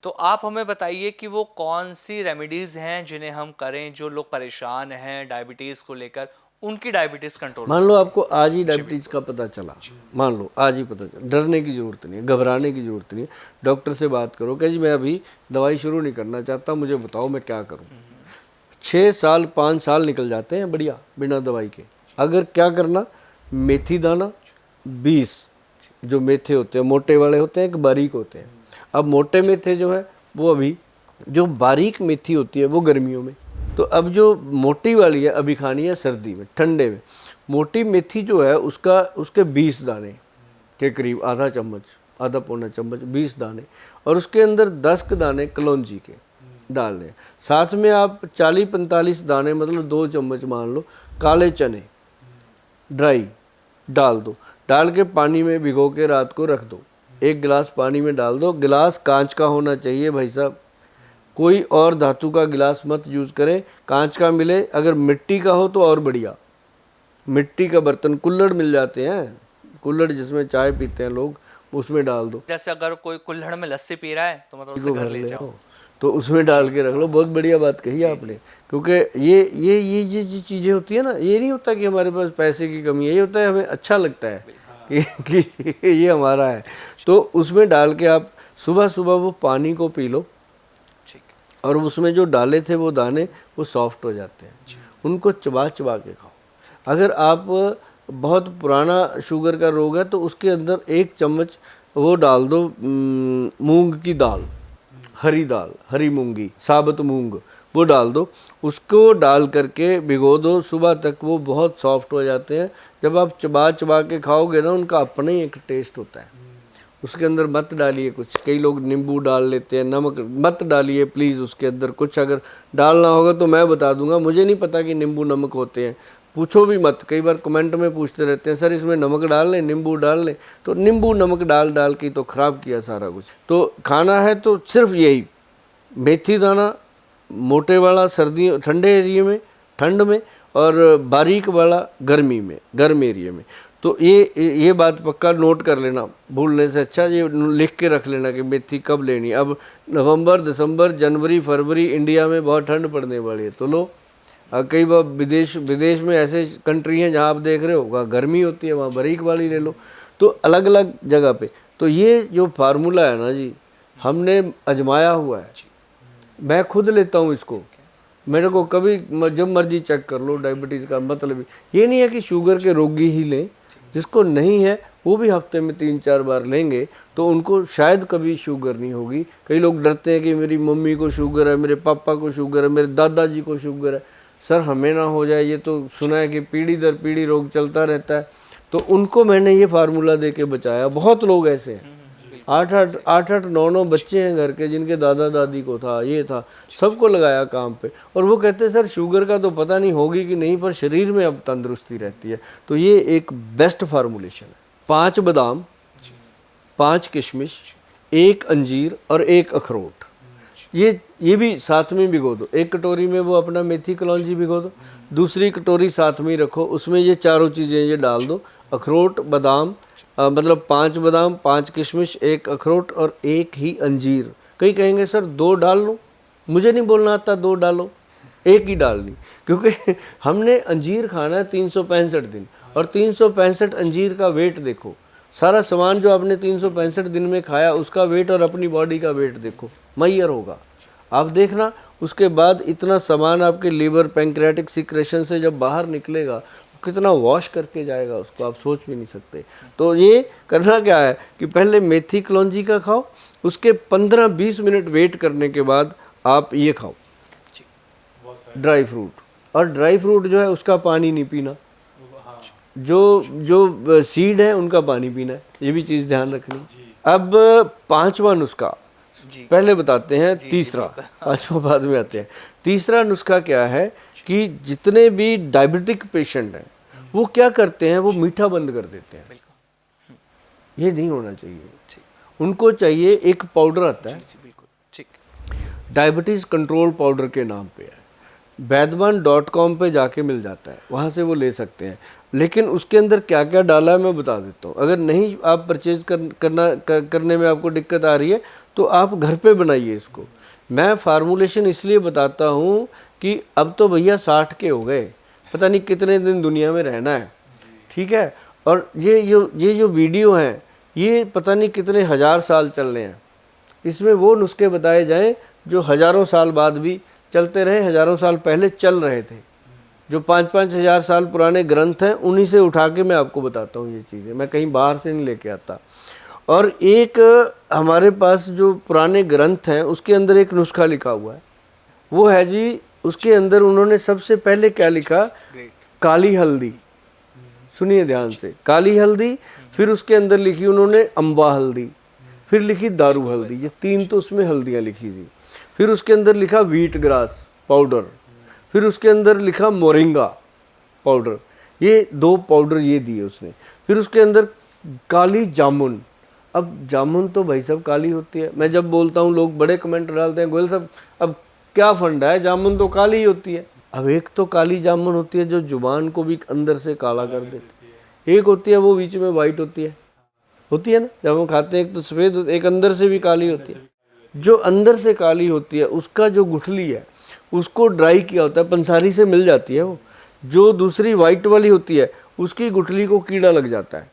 तो आप हमें बताइए कि वो कौन सी रेमेडीज हैं जिन्हें हम करें, जो लोग परेशान हैं डायबिटीज को लेकर, उनकी डायबिटीज कंट्रोल हो मान लो सके। आपको आज ही जी डायबिटीज़ बिल्कुल। का पता चला, मान लो आज ही पता चला, डरने की ज़रूरत नहीं है, घबराने की ज़रूरत नहीं है। डॉक्टर से बात करो कि जी मैं अभी दवाई शुरू नहीं करना चाहता, मुझे बताओ मैं क्या करूं। 6 साल 5 साल निकल जाते हैं बढ़िया बिना दवाई के। अगर क्या करना, मेथी दाना 20, जो मेथे होते हैं मोटे वाले होते हैं, एक बारीक होते हैं। अब मोटे मेथे जो है वो अभी, जो बारीक मेथी होती है वो गर्मियों में, तो अब जो मोटी वाली है अभी खानी है सर्दी में, ठंडे में। मोटी मेथी जो है उसका, उसके 20 दाने के करीब, आधा चम्मच, आधा पौना चम्मच, 20 दाने, और उसके अंदर 10 दाने कलौंजी के डालने हैं। साथ में आप 40-45 दाने, मतलब 2 चम्मच मान लो, काले चने ड्राई डाल दो। डाल के पानी में भिगो के रात को रख दो। 1 गिलास पानी में डाल दो। गिलास कांच का होना चाहिए भाई साहब, कोई और धातु का गिलास मत यूज़ करें, कांच का मिले, अगर मिट्टी का हो तो और बढ़िया। मिट्टी का बर्तन, कुल्हड़ मिल जाते हैं, कुल्हड़ जिसमें चाय पीते हैं लोग, उसमें डाल दो। जैसे अगर कोई कुल्हड़ में लस्सी पी रहा है तो मतलब उसे को घर भर ले ले जाओ। आओ, तो उसमें डाल के रख लो। बहुत बढ़िया बात कही जी आपने, जी। क्योंकि ये जो चीज़ें होती है ना, ये नहीं होता कि हमारे पास पैसे की कमी है, ये होता है हमें अच्छा लगता है कि ये हमारा है। तो उसमें डाल के आप सुबह सुबह वो पानी को पी लो, ठीक। और उसमें जो डाले थे वो दाने, वो सॉफ्ट हो जाते हैं। उनको चबा चबा के खाओ। अगर आप, बहुत पुराना शुगर का रोग है तो उसके अंदर 1 चम्मच वो डाल दो, मूंग की दाल, हरी दाल, हरी मूंगी, साबुत मूंग, वो डाल दो। उसको डाल करके भिगो दो, सुबह तक वो बहुत सॉफ्ट हो जाते हैं। जब आप चबा चबा के खाओगे ना, उनका अपना ही एक टेस्ट होता है। उसके अंदर मत डालिए कुछ, कई लोग नींबू डाल लेते हैं, नमक मत डालिए प्लीज़ उसके अंदर कुछ। अगर डालना होगा तो मैं बता दूंगा, मुझे नहीं पता कि नींबू नमक होते हैं, पूछो भी मत। कई बार कमेंट में पूछते रहते हैं, सर इसमें नमक डाल लें, नींबू डाल लें, तो नींबू नमक डाल डाल के तो ख़राब किया सारा कुछ। तो खाना है तो सिर्फ यही, मेथी दाना मोटे वाला सर्दी ठंडे एरिए में, ठंड में, और बारीक वाला गर्मी में, गर्म एरिए में। तो ये बात पक्का नोट कर लेना, भूलने से अच्छा ये लिख के रख लेना कि मेथी कब लेनी। अब नवंबर, दिसंबर, जनवरी, फरवरी इंडिया में बहुत ठंड पड़ने वाली है, तो लो। कई बार विदेश विदेश में ऐसे कंट्री हैं जहाँ आप देख रहे हो वहाँ गर्मी होती है, वहाँ बारीक वाली ले लो। तो अलग अलग जगह पे, तो ये जो फार्मूला है ना जी, हमने आजमाया हुआ है। मैं खुद लेता हूँ इसको, मेरे को कभी जब मर्जी चेक कर लो। डायबिटीज़ का मतलब ये नहीं है कि शुगर के रोगी ही लें, जिसको नहीं है वो भी हफ्ते में 3-4 बार लेंगे तो उनको शायद कभी शुगर नहीं होगी। कई लोग डरते हैं कि मेरी मम्मी को शुगर है, मेरे पापा को शुगर है, मेरे दादाजी को शुगर है। सर हमें ना हो जाए, ये तो सुना है कि पीढ़ी दर पीढ़ी रोग चलता रहता है। तो उनको मैंने ये फार्मूला दे के बचाया। बहुत लोग ऐसे हैं, 8-8 9-9 बच्चे हैं घर के जिनके दादा दादी को था, ये था, सबको लगाया काम पे, और वो कहते हैं सर शुगर का तो पता नहीं होगी कि नहीं, पर शरीर में अब तंदुरुस्ती रहती है। तो ये एक बेस्ट फार्मूलेशन है। 5 बादाम, 5 किशमिश, 1 अंजीर और 1 अखरोट, ये भी साथ में भिगो दो। 1 कटोरी में वो अपना मेथी कलौंजी भिगो दो, दूसरी कटोरी साथ में ही रखो, उसमें ये चारों चीज़ें ये डाल दो, अखरोट बादाम, मतलब 5 बादाम, 5 किशमिश, 1 अखरोट और 1 ही अंजीर। कई कहेंगे सर 2 डाल लो, मुझे नहीं बोलना आता 2 डालो, 1 ही डालनी, क्योंकि हमने अंजीर खाना है 365 दिन, और 365 अंजीर का वेट देखो, सारा सामान जो आपने 365 दिन में खाया उसका वेट और अपनी बॉडी का वेट देखो, मैयर होगा। आप देखना उसके बाद इतना सामान आपके लीवर पैंक्रियाटिक सिक्रेशन से जब बाहर निकलेगा कितना वॉश करके जाएगा, उसको आप सोच भी नहीं सकते। तो ये करना क्या है कि पहले मेथी कलौंजी का खाओ, उसके 15-20 मिनट वेट करने के बाद आप ये खाओ ड्राई फ्रूट, और ड्राई फ्रूट जो है उसका पानी नहीं पीना, जो जो सीड है उनका पानी पीना है, ये भी चीज़ ध्यान रखनी। अब 5वां नुस्खा पहले बताते हैं, तीसरा, 5वां बाद में आते हैं। तीसरा नुस्खा क्या है कि जितने भी डायबिटिक पेशेंट हैं वो क्या करते हैं, वो मीठा बंद कर देते हैं। ये नहीं होना चाहिए। उनको चाहिए, एक पाउडर आता है डायबिटीज़ कंट्रोल पाउडर के नाम पे है, वैद्यवान.com पे जाके मिल जाता है, वहाँ से वो ले सकते हैं। लेकिन उसके अंदर क्या क्या डाला है मैं बता देता हूँ। अगर नहीं आप परचेज करने में आपको दिक्कत आ रही है तो आप घर पे बनाइए इसको। मैं फार्मूलेशन इसलिए बताता हूँ कि अब तो भैया 60 के हो गए, पता नहीं कितने दिन दुनिया में रहना है, ठीक है। और ये जो वीडियो हैं ये पता नहीं कितने हज़ार साल चल रहे हैं। इसमें वो नुस्खे बताए जाएं जो हज़ारों साल बाद भी चलते रहे, हज़ारों साल पहले चल रहे थे। जो 5-5 हज़ार साल पुराने ग्रंथ हैं उन्हीं से उठा के मैं आपको बताता हूँ ये चीज़ें, मैं कहीं बाहर से नहीं लेके आता। और एक हमारे पास जो पुराने ग्रंथ हैं उसके अंदर एक नुस्खा लिखा हुआ है, वो है जी, उसके अंदर उन्होंने सबसे पहले क्या लिखा, काली हल्दी। सुनिए ध्यान से, काली हल्दी, फिर उसके अंदर लिखी उन्होंने अम्बा हल्दी, फिर लिखी दारू हल्दी, ये 3 तो उसमें हल्दियाँ लिखी थी। फिर उसके अंदर लिखा व्हीट ग्रास पाउडर, फिर उसके अंदर लिखा मोरिंगा पाउडर, ये 2 पाउडर ये दिए उसने। फिर उसके अंदर काली जामुन। अब जामुन तो भाई साहब काली होती है, मैं जब बोलता हूँ लोग बड़े कमेंट डालते हैं, गोयल साहब अब क्या फंडा है, जामुन तो काली ही होती है। अब एक तो काली जामुन होती है जो जुबान को भी अंदर से काला कर देती है, एक होती है वो बीच में वाइट होती है ना, जब हम खाते हैं एक तो सफ़ेद, एक अंदर से भी काली होती है। जो अंदर से काली होती है उसका जो गुठली है उसको ड्राई किया होता है, पंसारी से मिल जाती है वो। जो दूसरी वाइट वाली होती है उसकी गुठली को कीड़ा लग जाता है,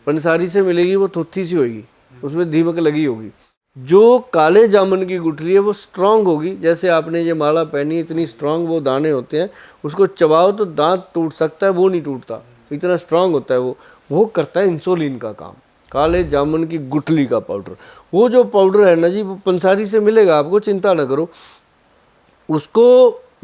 पंसारी से मिलेगी वो थोथी सी होगी, उसमें दीमक लगी होगी। जो काले जामुन की गुठली है वो स्ट्रांग होगी, जैसे आपने ये माला पहनी, इतनी स्ट्रांग वो दाने होते हैं, उसको चबाओ तो दांत टूट सकता है, वो नहीं टूटता, इतना स्ट्रांग होता है वो करता है इंसुलिन का काम। काले जामुन की गुठली का पाउडर, वो जो पाउडर है ना जी, वो पंसारी से मिलेगा आपको, चिंता ना करो। उसको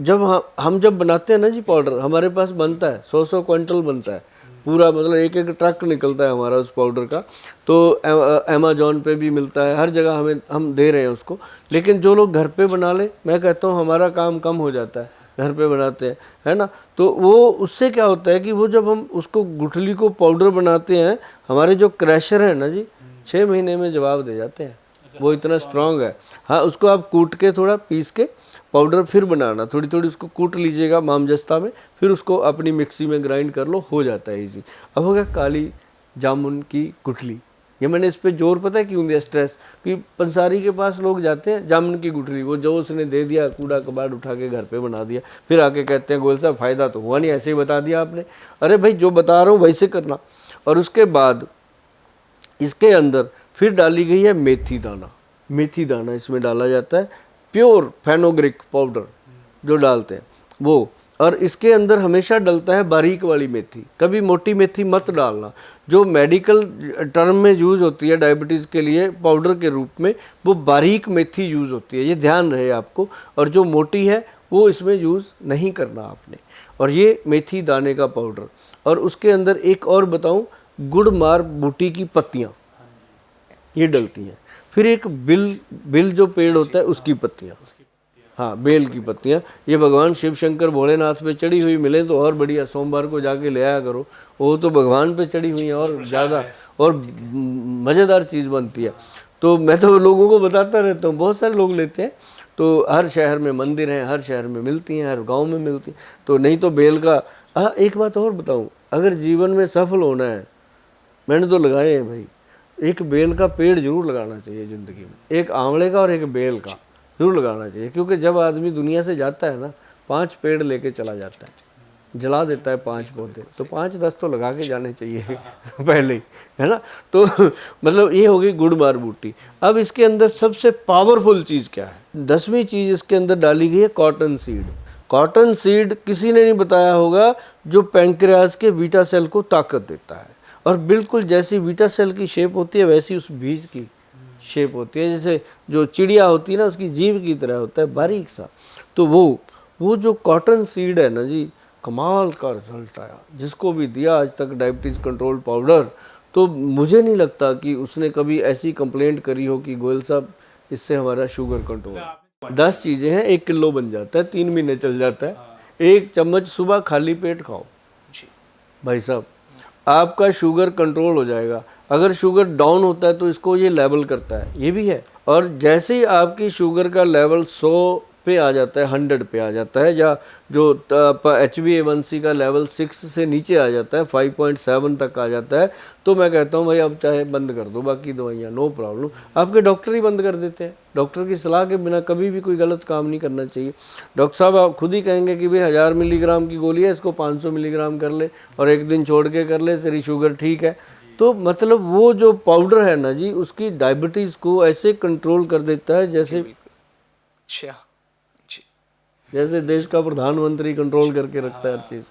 जब हम जब बनाते हैं ना जी पाउडर, हमारे पास बनता है 100-100 क्विंटल बनता है पूरा, मतलब एक ट्रक निकलता है हमारा उस पाउडर का। तो अमेज़ॉन पे भी मिलता है, हर जगह हम दे रहे हैं उसको। लेकिन जो लोग घर पे बना ले, मैं कहता हूँ हमारा काम कम हो जाता है, घर पे बनाते हैं, है ना। तो वो उससे क्या होता है कि वो जब हम उसको गुठली को पाउडर बनाते हैं, हमारे जो क्रैशर है ना जी 6 महीने में जवाब दे जाते हैं, वो इतना स्ट्रांग है। हाँ, उसको आप कूट के थोड़ा पीस के पाउडर फिर बनाना, थोड़ी थोड़ी उसको कूट लीजिएगा मामजस्ता में, फिर उसको अपनी मिक्सी में ग्राइंड कर लो, हो जाता है इजी। अब हो गया काली जामुन की गुठली। ये मैंने इस पे जोर पता है क्यों दिया, स्ट्रेस, कि पंसारी के पास लोग जाते हैं, जामुन की गुठली वो जो उसने दे दिया, कूड़ा कबाड़ उठा के घर पे बना दिया, फिर आके कहते हैं गोयल साहब फ़ायदा तो हुआ नहीं, ऐसे ही बता दिया आपने। अरे भाई जो बता रहा हूँ वैसे करना। और उसके बाद इसके अंदर फिर डाली गई है मेथी दाना। मेथी दाना इसमें डाला जाता है, प्योर फेनोग्रिक पाउडर जो डालते हैं वो। और इसके अंदर हमेशा डलता है बारीक वाली मेथी, कभी मोटी मेथी मत डालना। जो मेडिकल टर्म में यूज़ होती है डायबिटीज़ के लिए पाउडर के रूप में, वो बारीक मेथी यूज़ होती है, ये ध्यान रहे आपको। और जो मोटी है वो इसमें यूज़ नहीं करना आपने। और ये मेथी दाने का पाउडर। और उसके अंदर एक और बताऊं, गुड़मार बूटी की पत्तियाँ ये डलती हैं। फिर एक बिल जो पेड़ होता है उसकी पत्तियाँ, हाँ बेल की पत्तियाँ, ये भगवान शिव शंकर भोलेनाथ पे चढ़ी हुई मिले तो और बढ़िया, सोमवार को जाके ले आया करो, वो तो भगवान पे चढ़ी हुई हैं और ज़्यादा और मज़ेदार चीज़ बनती है। तो मैं तो लोगों को बताता रहता हूँ, बहुत सारे लोग लेते हैं। तो हर शहर में मंदिर हैं, हर शहर में मिलती हैं, हर गाँव में मिलती हैं। तो नहीं तो बेल का। हाँ, एक बात और बताऊँ, अगर जीवन में सफल होना है, मैंने तो लगाए हैं भाई, एक बेल का पेड़ जरूर लगाना चाहिए ज़िंदगी में, एक आंवले का और एक बेल का जरूर लगाना चाहिए। क्योंकि जब आदमी दुनिया से जाता है ना, 5 पेड़ लेके चला जाता है, जला देता है 5 पौधे, तो 5-10 तो लगा के जाने चाहिए पहले ही, है ना। तो मतलब ये होगी गुड़मार बूटी। अब इसके अंदर सबसे पावरफुल चीज़ क्या है, 10वीं चीज़ इसके अंदर डाली गई है कॉटन सीड। कॉटन सीड किसी ने नहीं बताया होगा, जो पैंक्रियाज के बीटा सेल को ताकत देता है। और बिल्कुल जैसी बीटा सेल की शेप होती है वैसी उस बीज की शेप होती है, जैसे जो चिड़िया होती है ना उसकी जीभ की तरह होता है, बारीक सा। तो वो जो कॉटन सीड है ना जी, कमाल का रिजल्ट आया। जिसको भी दिया आज तक डायबिटीज़ कंट्रोल पाउडर, तो मुझे नहीं लगता कि उसने कभी ऐसी कंप्लेंट करी हो कि गोयल साहब इससे हमारा शुगर कंट्रोल। 10 चीज़ें हैं, 1 किलो बन जाता है, 3 महीने चल जाता है। 1 चम्मच सुबह खाली पेट खाओ भाई साहब, आपका शुगर कंट्रोल हो जाएगा। अगर शुगर डाउन होता है तो इसको ये लेवल करता है, ये भी है। और जैसे ही आपकी शुगर का लेवल 100 पे आ जाता है, 100 पे आ जाता है, या जो HbA1c का लेवल 6 से नीचे आ जाता है, 5.7 तक आ जाता है, तो मैं कहता हूँ भाई अब चाहे बंद कर दो बाकी दवाइयाँ, नो प्रॉब्लम। आपके डॉक्टर ही बंद कर देते हैं, डॉक्टर की सलाह के बिना कभी भी कोई गलत काम नहीं करना चाहिए। डॉक्टर साहब आप खुद ही कहेंगे कि भाई 1000 मिलीग्राम की गोली है, इसको 500 मिलीग्राम कर ले और एक दिन छोड़ के कर ले, तेरी शुगर ठीक है। तो मतलब वो जो पाउडर है ना जी, उसकी डायबिटीज़ को ऐसे कंट्रोल कर देता है जैसे अच्छा जी। जैसे देश का प्रधानमंत्री कंट्रोल करके रखता है हर चीज़।